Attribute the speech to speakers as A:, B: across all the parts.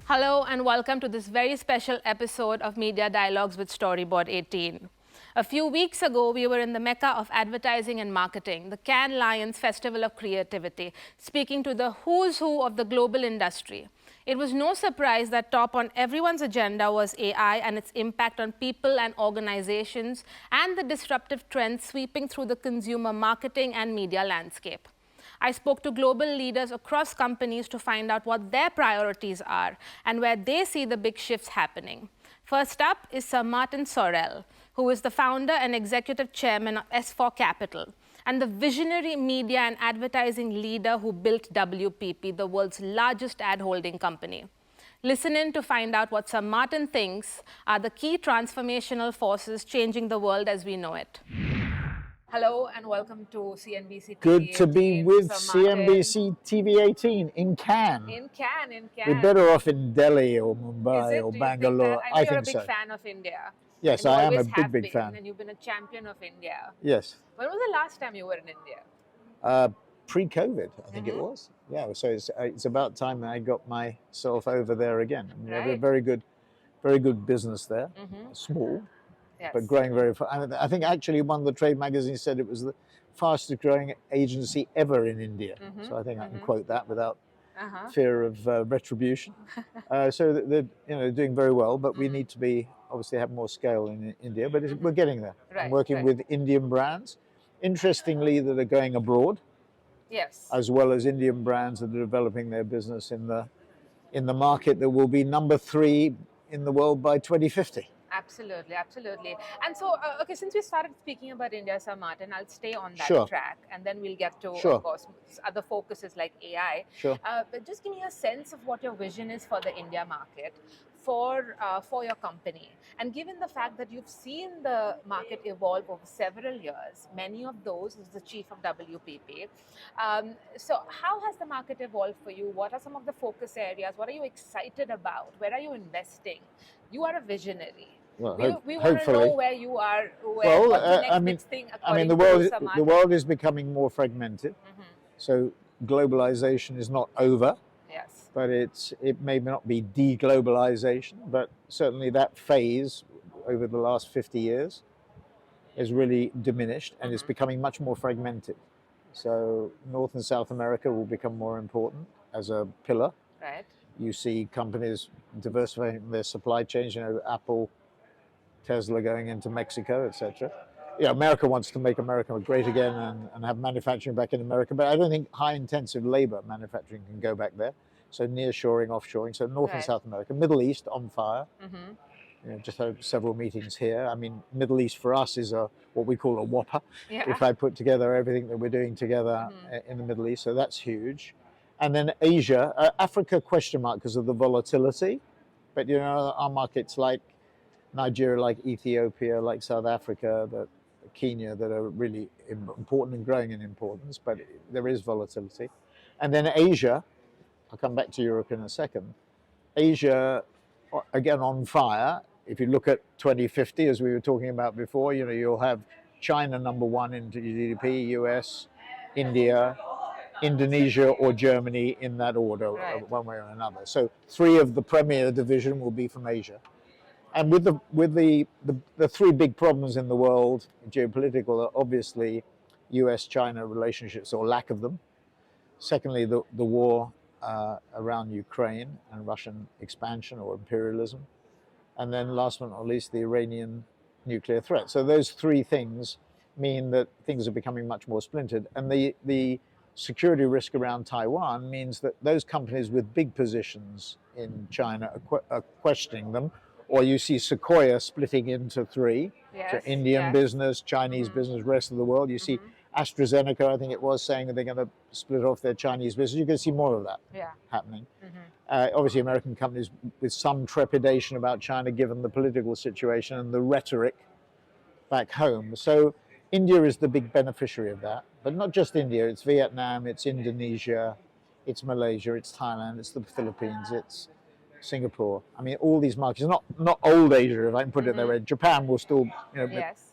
A: Hello and welcome to this very special episode of Media Dialogues with Storyboard18. A few weeks ago, we were in the Mecca of advertising and marketing, the Cannes Lions Festival of Creativity, speaking to the who's who of the global industry. It was no surprise that top on everyone's agenda was AI and its impact on people and organizations and the disruptive trends sweeping through the consumer marketing and media landscape. I spoke to global leaders across companies to find out what their priorities are and where they see the big shifts happening. First up is Sir Martin Sorrell, who is the founder and executive chairman of S4 Capital and the visionary media and advertising leader who built WPP, the world's largest ad holding company. Listen in to find out what Sir Martin thinks are the key transformational forces changing the world as we know it. Hello and welcome to CNBC-TV18.
B: Good to be with CNBC-TV18 in Cannes.
A: In Cannes.
B: We're better off in Delhi or Mumbai or Bangalore.
A: I know you're a big fan of India.
B: Yes, I am a big fan.
A: And you've been a champion of India.
B: Yes.
A: When was the last time you were in India?
B: Pre-COVID, I think it was. Yeah, so it's about time that I got myself over there again. I mean, we have a very good business there, small.
A: Yes.
B: But growing very fast. I think actually one of the trade magazines said it was the fastest growing agency ever in India. So I think I can quote that without fear of retribution. So they're doing very well, but we need to obviously have more scale in India, but we're getting there. I'm working with Indian brands, interestingly, that are going abroad.
A: Yes.
B: As well as Indian brands that are developing their business in the market that will be number 3 in the world by 2050.
A: Absolutely. And so, okay, since we started speaking about India, Sir Martin, I'll stay on that track, and then we'll get to, of course, other focuses like AI. But just give me a sense of what your vision is for the India market, for your company. And given the fact that you've seen the market evolve over several years, many of those as the chief of WPP. So how has the market evolved for you? What are some of the focus areas? What are you excited about? Where are you investing? You are a visionary.
B: Well,
A: we want to know where you are, what's the next big thing according to Sir Martin.
B: The world is becoming more fragmented. So globalization is not over.
A: Yes.
B: But it may not be de-globalization, but certainly that phase over the last 50 years is really diminished and it's becoming much more fragmented. So North and South America will become more important as a pillar.
A: Right.
B: You see companies diversifying their supply chains, Apple, Tesla going into Mexico, etc. Yeah, America wants to make America great again and have manufacturing back in America, but I don't think high-intensive labor manufacturing can go back there. So nearshoring, offshoring, so North and South America. Middle East on fire. Just had several meetings here. I mean, Middle East for us is what we call a whopper. Yeah. If I put together everything that we're doing together in the Middle East, so that's huge. And then Asia, Africa question mark because of the volatility. But our markets like Nigeria, like Ethiopia, like South Africa, Kenya, that are really important and growing in importance, but there is volatility. And then Asia, I'll come back to Europe in a second. Asia, again, on fire. If you look at 2050, as we were talking about before, you'll have China number 1 in GDP, US, India, Indonesia or Germany in that order, one way or another. So 3 of the premier division will be from Asia. And with the 3 big problems in the world, geopolitical, are obviously US-China relationships or lack of them. Secondly, the war around Ukraine and Russian expansion or imperialism. And then last but not least, the Iranian nuclear threat. So those 3 things mean that things are becoming much more splintered. And the security risk around Taiwan means that those companies with big positions in China are questioning them. Or you see Sequoia splitting into 3, so Indian business, Chinese business, rest of the world. You see AstraZeneca, I think it was, saying that they're going to split off their Chinese business. You're going to see more of that happening. Obviously, American companies with some trepidation about China, given the political situation and the rhetoric back home. So India is the big beneficiary of that. But not just India, it's Vietnam, it's Indonesia, it's Malaysia, it's Thailand, it's the Philippines, it's Singapore. I mean, all these markets, not old Asia, if I can put it that way. Japan will still,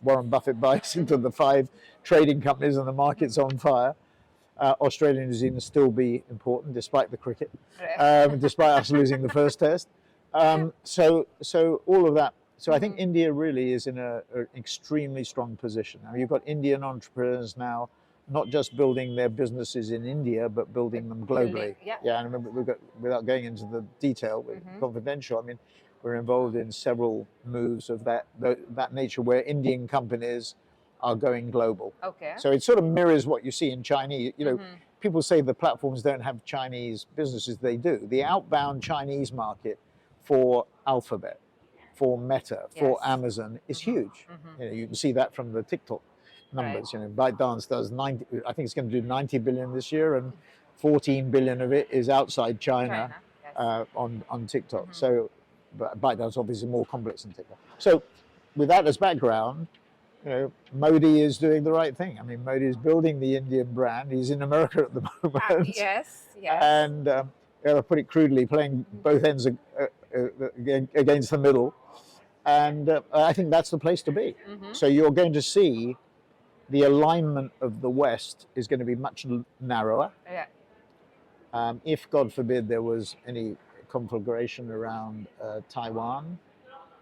B: Warren Buffett buys into the 5 trading companies and the market's on fire. Australia and New Zealand still be important despite the cricket,
A: Right.
B: despite us losing the first test. So all of that. So I think India really is in an extremely strong position. Now, you've got Indian entrepreneurs now, not just building their businesses in India, but building them globally.
A: Yeah.
B: And we've got, without going into the detail, confidential, I mean, we're involved in several moves of that nature where Indian companies are going global.
A: Okay.
B: So it sort of mirrors what you see in Chinese. You know, people say the platforms don't have Chinese businesses. They do. The outbound Chinese market for Alphabet, for Meta, for Amazon is huge. You know, you can see that from the TikTok numbers. You know, ByteDance does 90. I think it's going to do 90 billion this year, and 14 billion of it is outside China. On TikTok. So, but ByteDance obviously more complex than TikTok. So, with that as background, you know, Modi is doing the right thing. I mean, Modi is building the Indian brand. He's in America at the moment.
A: Yes.
B: And to put it crudely, playing both ends against the middle. And I think that's the place to be. So you're going to see the alignment of the West is going to be much narrower. If, God forbid, there was any conflagration around Taiwan,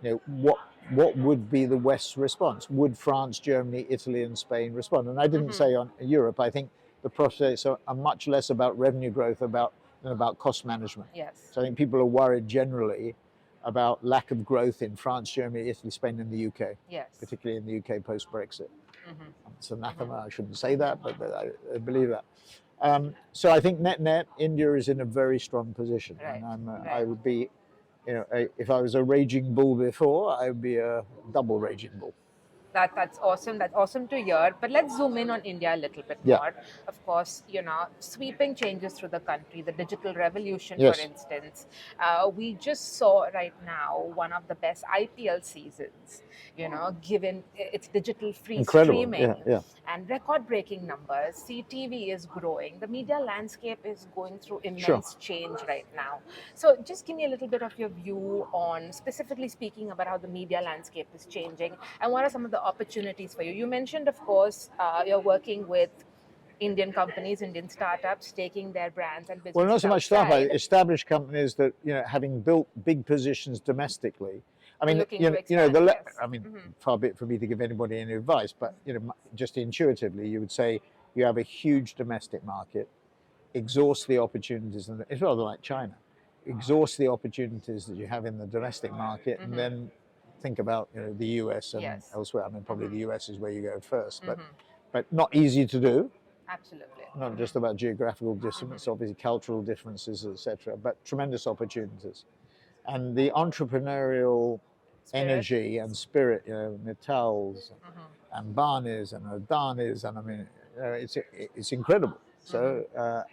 B: you know, what would be the West's response? Would France, Germany, Italy, and Spain respond? And I didn't say on Europe. I think the prospects are much less about revenue growth than about cost management. So I think people are worried generally about lack of growth in France, Germany, Italy, Spain, and the UK. Particularly in the UK post-Brexit. It's anathema. I shouldn't say that, but I believe that. So I think net, India is in a very strong position. And I would be, you know, if I was a raging bull before, I would be a double raging bull.
A: That's awesome. That's awesome to hear. But let's zoom in on India a little bit more. Of course, you know, sweeping changes through the country, the digital revolution, for instance. We just saw right now one of the best IPL seasons, you know, given its digital free streaming and record-breaking numbers. CTV is growing. The media landscape is going through immense change right now. So just give me a little bit of your view on, specifically speaking about how the media landscape is changing and what are some of the opportunities for you. You mentioned, of course, you're working with Indian companies, Indian startups, taking their brands and businesses.
B: Well, not so much startups, established companies that, you know, having built big positions domestically. I mean, I mean, far be it for me to give anybody any advice, but, you know, just intuitively, you would say you have a huge domestic market, exhaust the opportunities, and it's rather like China, exhaust the opportunities that you have in the domestic market, and then think about, you know, the US and elsewhere. I mean, probably the US is where you go first, but not easy to do.
A: Absolutely.
B: Not just about geographical distance, obviously cultural differences, etc., but tremendous opportunities. And the entrepreneurial energy and spirit, you know, Mittals and Barneys and Adanis, and I mean, it's incredible. So,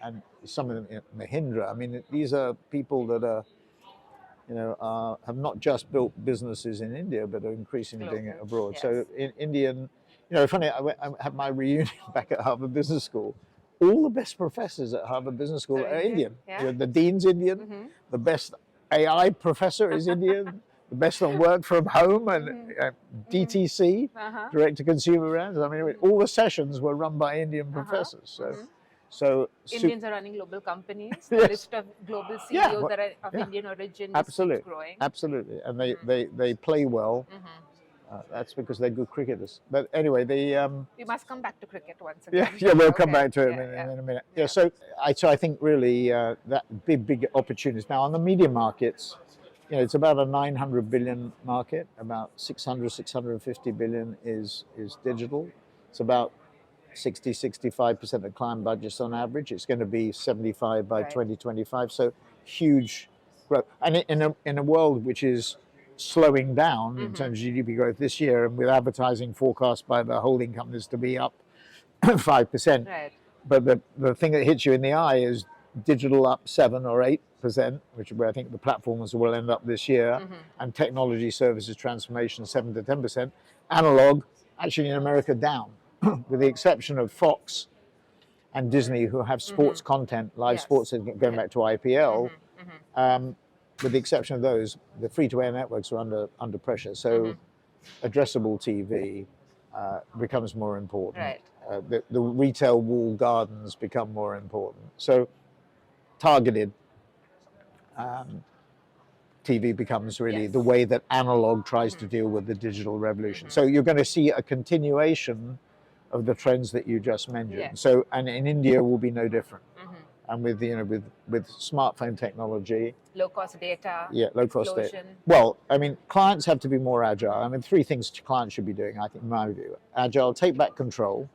B: and some of them, you know, Mahindra, I mean, these are people that are, you know, have not just built businesses in India, but are increasingly doing it abroad. So in Indian, you know, funny, I had my reunion back at Harvard Business School. All the best professors at Harvard Business School are Indian. You know, the dean's Indian, the best AI professor is Indian, the best on work from home and DTC, direct-to-consumer brands. I mean, all the sessions were run by Indian professors. So
A: Indians are running global companies. The list of global CEOs that are of Indian origin is growing.
B: Absolutely, and they play well. That's because they're good cricketers. But anyway,
A: we must come back to cricket once again.
B: We'll come back to it in a minute. So I think really that big opportunities. Now on the media markets, you know, it's about a 900 billion market. About 650 billion is digital. It's about 60-65% of client budgets on average. It's going to be 75 by 2025. So huge growth. And in a world which is slowing down in terms of GDP growth this year, and with advertising forecast by the holding companies to be up 5%. But the thing that hits you in the eye is digital up 7 or 8%, which is where I think the platforms will end up this year, and technology services transformation 7 to 10%. Analog, actually in America, down. With the exception of Fox and Disney, who have sports content, live sports, going back to IPL, with the exception of those, the free-to-air networks are under pressure. So addressable TV, becomes more important.
A: Right.
B: The retail wall gardens become more important. So targeted TV becomes really the way that analog tries to deal with the digital revolution. So you're going to see a continuation of the trends that you just mentioned.
A: Yes.
B: So, and in India will be no different. And with with smartphone technology,
A: Low cost data.
B: low cost data. Well, I mean, clients have to be more agile. I mean, three things clients should be doing, I think, in my view: agile, take back control.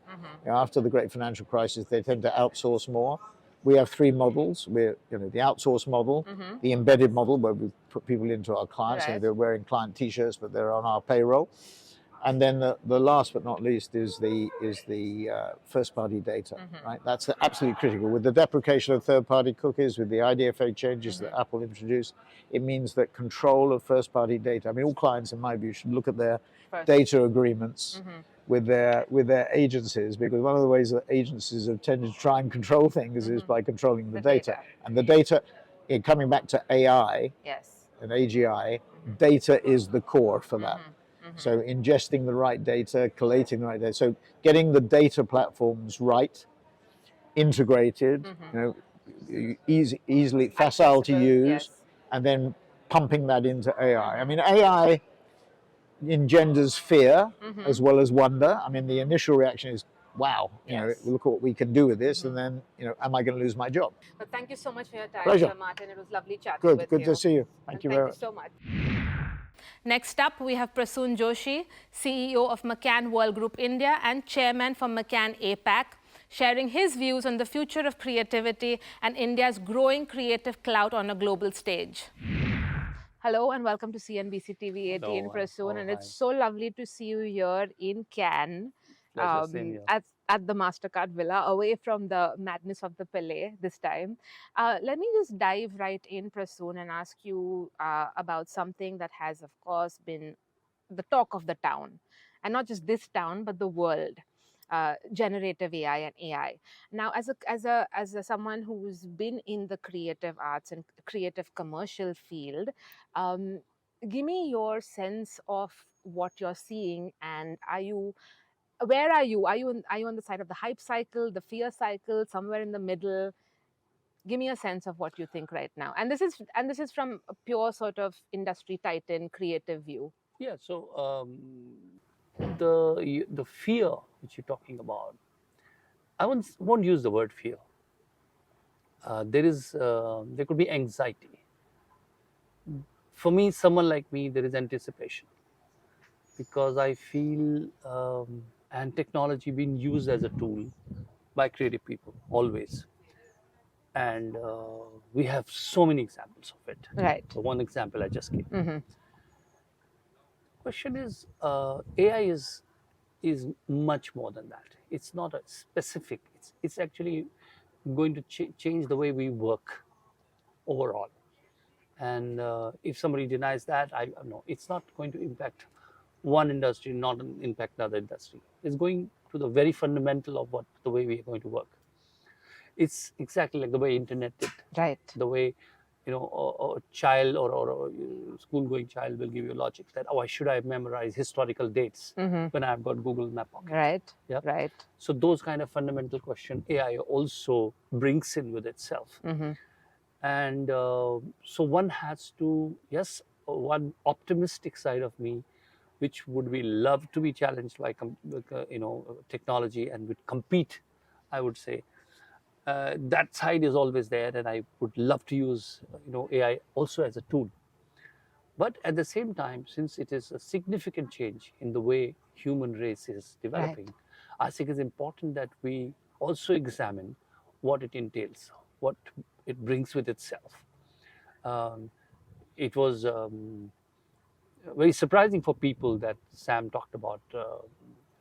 B: You know, after the great financial crisis, they tend to outsource more. We have three models. We're, the outsource model, the embedded model, where we put people into our clients.
A: Right.
B: So they're wearing client T-shirts, but they're on our payroll. And then the last but not least is the first-party data, right? That's absolutely critical. With the deprecation of third-party cookies, with the IDFA changes that Apple introduced, it means that control of first-party data. I mean, all clients, in my view, should look at their data agreements with their agencies, because one of the ways that agencies have tended to try and control things is by controlling the data. And the data, coming back to AI and AGI, data is the core for that. So ingesting the right data, collating the right data. So getting the data platforms right, integrated, easily facile to use, and then pumping that into AI. I mean, AI engenders fear as well as wonder. I mean, the initial reaction is, wow, look at what we can do with this, and then, am I going to lose my job?
A: But thank you so much for your time,
B: Pleasure.
A: Martin. It was lovely chatting with you.
B: Good to see you. Thank you very much.
A: Thank you so much. Next up, we have Prasoon Joshi, CEO of Mccann World Group India and Chairman for Mccann APAC, sharing his views on the future of creativity and India's growing creative clout on a global stage. Hello and welcome to CNBC-TV18, Prasoon, and it's so lovely to see you here in Cannes at the MasterCard Villa, away from the madness of the Palais this time. Let me just dive right in, Prasoon, and ask you about something that has, of course, been the talk of the town, and not just this town, but the world. Generative AI and AI. Now, as someone who's been in the creative arts and creative commercial field, give me your sense of what you're seeing, and where are you? Are you on the side of the hype cycle, the fear cycle, somewhere in the middle? Give me a sense of what you think right now. And this is from a pure sort of industry titan creative view.
C: Yeah. So the fear which you're talking about, I won't use the word fear. There could be anxiety. For me, someone like me, there is anticipation, because I feel and technology being used as a tool by creative people always, and we have so many examples of it.
A: Right.
C: So one example I just gave. Question is, AI is much more than that. It's not a specific. It's actually going to change the way we work overall. And if somebody denies that, I know it's not going to impact one industry, not impact another industry. It's going to the very fundamental of the way we are going to work. It's exactly like the way internet did.
A: Right.
C: The way, a child or a school-going child will give you logic that, why should I memorize historical dates when I've got Google Map Pocket?
A: Right.
C: Yeah.
A: Right.
C: So those kind of fundamental questions AI also brings in with itself. And so one has to, one optimistic side of me, which would be love to be challenged by technology and would compete, I would say. That side is always there, and I would love to use AI also as a tool. But at the same time, since it is a significant change in the way human race is developing, I think it's important that we also examine what it entails, what it brings with itself. It was very surprising for people that Sam talked about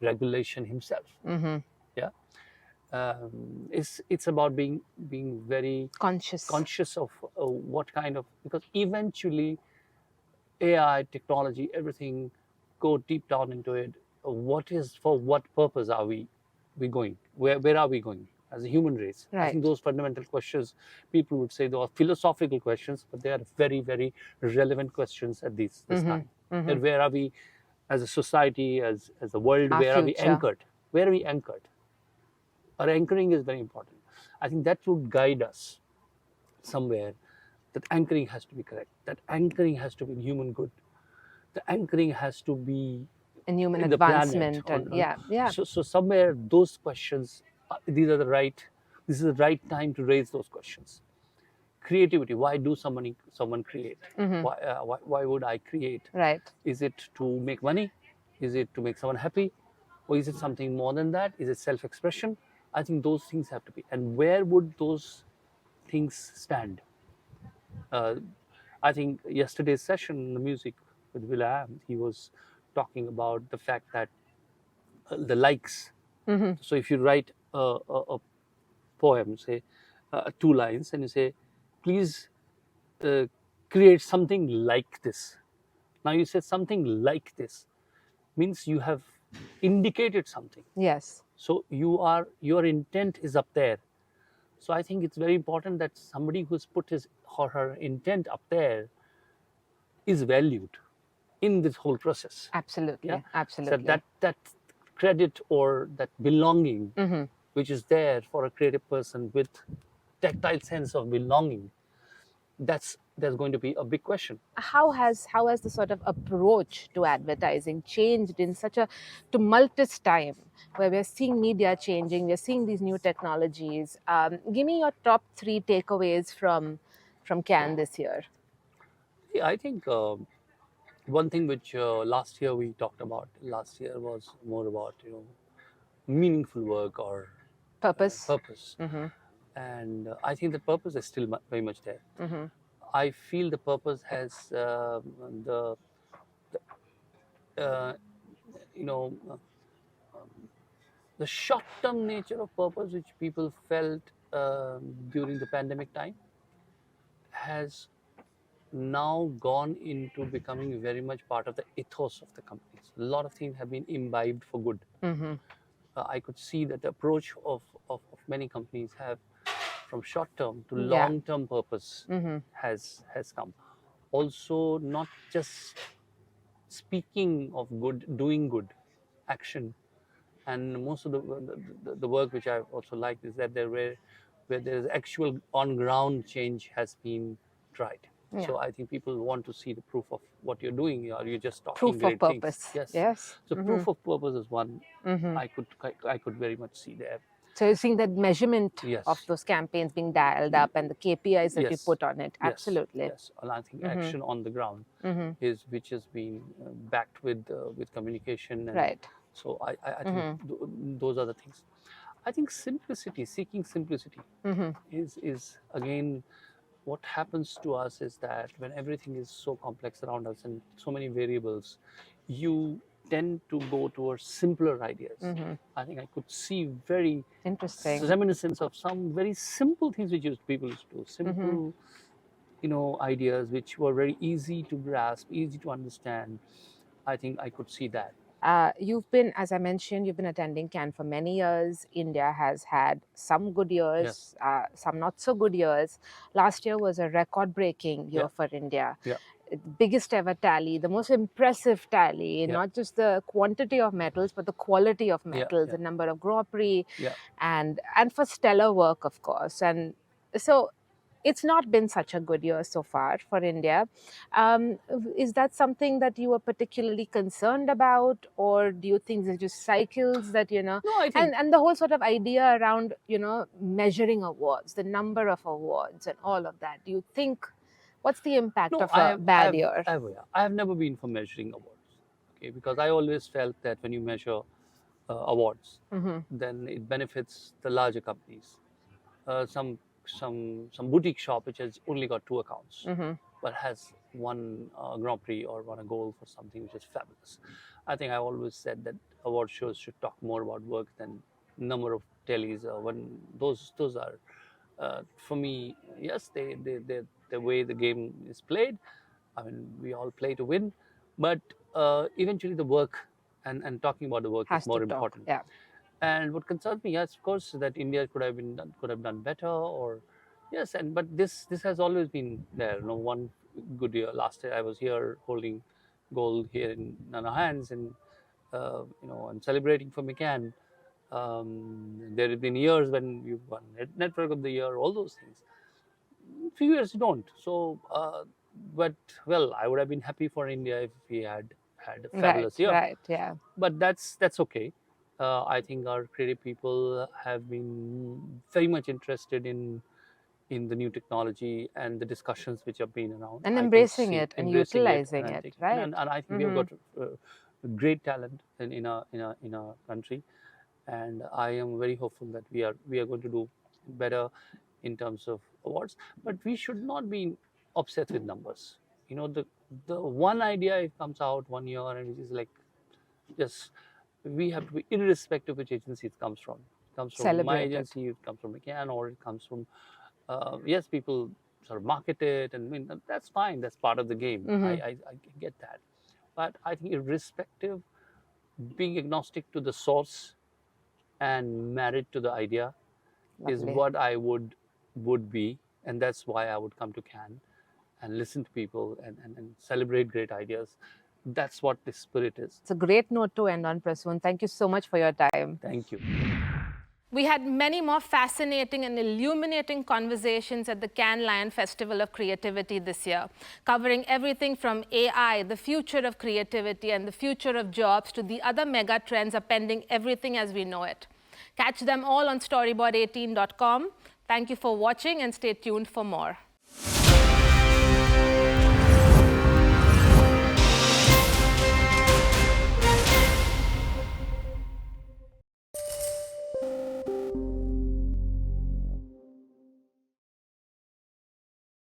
C: regulation himself. Yeah. It's about being very conscious of what kind of, because eventually AI, technology, everything go deep down into it. For what purpose are we going? Where are we going as a human race?
A: Right.
C: I think those fundamental questions, people would say they are philosophical questions, but they are very, very relevant questions at this time. And where are we as a society, as a world,
A: Our
C: where are we
A: future.
C: anchored? Where are we anchored? Our anchoring is very important. I think that would guide us somewhere. That anchoring has to be correct. That anchoring has to be in human good. The anchoring has to be
A: In human
C: in the planet.
A: advancement, yeah.
C: So somewhere those questions, these are the right. This is the right time to raise those questions. Creativity. Why do someone create? Why would I create?
A: Right.
C: Is it to make money? Is it to make someone happy? Or is it something more than that? Is it self-expression? I think those things have to be. And where would those things stand? I think yesterday's session in the music with Will.i.am, he was talking about the fact that the likes. So if you write a poem, say 2 lines, and you say, please create something like this. Now you say something like this means you have indicated something.
A: Yes.
C: So your intent is up there. So I think it's very important that somebody who's put his or her intent up there is valued in this whole process.
A: Absolutely.
C: Yeah?
A: Absolutely.
C: So that credit or that belonging, which is there for a creative person with tactile sense of belonging, there's going to be a big question.
A: How has the sort of approach to advertising changed in such a tumultuous time where we're seeing media changing, we're seeing these new technologies? Give me your top 3 takeaways from Cannes this year.
C: Yeah, I think one thing which last year we talked about was more about meaningful work or
A: Purpose.
C: And I think the purpose is still very much there. I feel the purpose has the short-term nature of purpose which people felt during the pandemic time has now gone into becoming very much part of the ethos of the companies. A lot of things have been imbibed for good. I could see that the approach of many companies have, from short-term to long-term purpose, has come. Also, not just speaking of good, doing good action. And most of the work which I've also liked is that where there is actual on-ground change has been tried.
A: Yeah.
C: So I think people want to see the proof of what you're doing, or you're just talking
A: Proof
C: great
A: of purpose.
C: things.
A: Yes.
C: So proof of purpose is one I could very much see there.
A: So you're seeing that measurement
C: Yes.
A: of those campaigns being dialed up and the KPIs that you
C: Yes.
A: put on it. Absolutely.
C: Yes. And I think action on the ground is which has been backed with communication. And
A: Right.
C: so I think those are the things. I think simplicity, seeking simplicity, is again what happens to us is that when everything is so complex around us and so many variables, you tend to go towards simpler ideas. I think I could see very
A: interesting
C: reminiscence of some very simple things which people used to do. Simple, ideas which were very easy to grasp, easy to understand. I think I could see that.
A: You've been, as I mentioned, you've been attending Cannes for many years. India has had some good years, some not so good years. Last year was a record-breaking year for India. Biggest ever tally, the most impressive tally, not just the quantity of medals, but the quality of medals, the number of Grand Prix, and for stellar work, of course. And so it's not been such a good year so far for India. Is that something that you were particularly concerned about, or do you think it's just cycles that,
C: No, I think...
A: and the whole sort of idea around, measuring awards, the number of awards and all of that, do you think, what's the impact of a bad year?
C: I have never been for measuring awards, okay, because I always felt that when you measure awards, then it benefits the larger companies. Some boutique shop which has only got 2 accounts, but has won a Grand Prix or won a gold for something which is fabulous. I think I always said that award shows should talk more about work than number of tallies. When those are, for me, yes, they the way the game is played. I mean, we all play to win, but eventually the work and talking about the work is more important.
A: Yeah.
C: And what concerns me, yes, of course, that India could have done better, or yes, but this has always been there. One good year. Last year I was here holding gold here in our hands, and and celebrating for Mccann. There have been years when we've won Network of the Year, all those things. Few years you don't. So, but well, I would have been happy for India if we had a fabulous year.
A: Right, yeah.
C: But that's okay. I think our creative people have been very much interested in the new technology and the discussions which have been around.
A: And embracing it and utilizing it, right?
C: And I think we have got great talent in our country, and I am very hopeful that we are going to do better in terms of awards. But we should not be obsessed with numbers. The one idea, it comes out 1 year, and which is like, just, we have to be, irrespective of which agency it comes from. It comes from my agency, it comes from Mccann, or it comes from yes, people sort of market it, and that's fine. That's part of the game. I get that. But I think irrespective, being agnostic to the source and married to the idea is what I would be, and that's why I would come to Cannes and listen to people and celebrate great ideas. That's what the spirit is.
A: It's a great note to end on, Prasoon. Thank you so much for your time.
C: Thank you.
A: We had many more fascinating and illuminating conversations at the Cannes Lion Festival of Creativity this year, covering everything from AI, the future of creativity, and the future of jobs, to the other mega trends upending everything as we know it. Catch them all on Storyboard18.com. Thank you for watching, and stay tuned for more.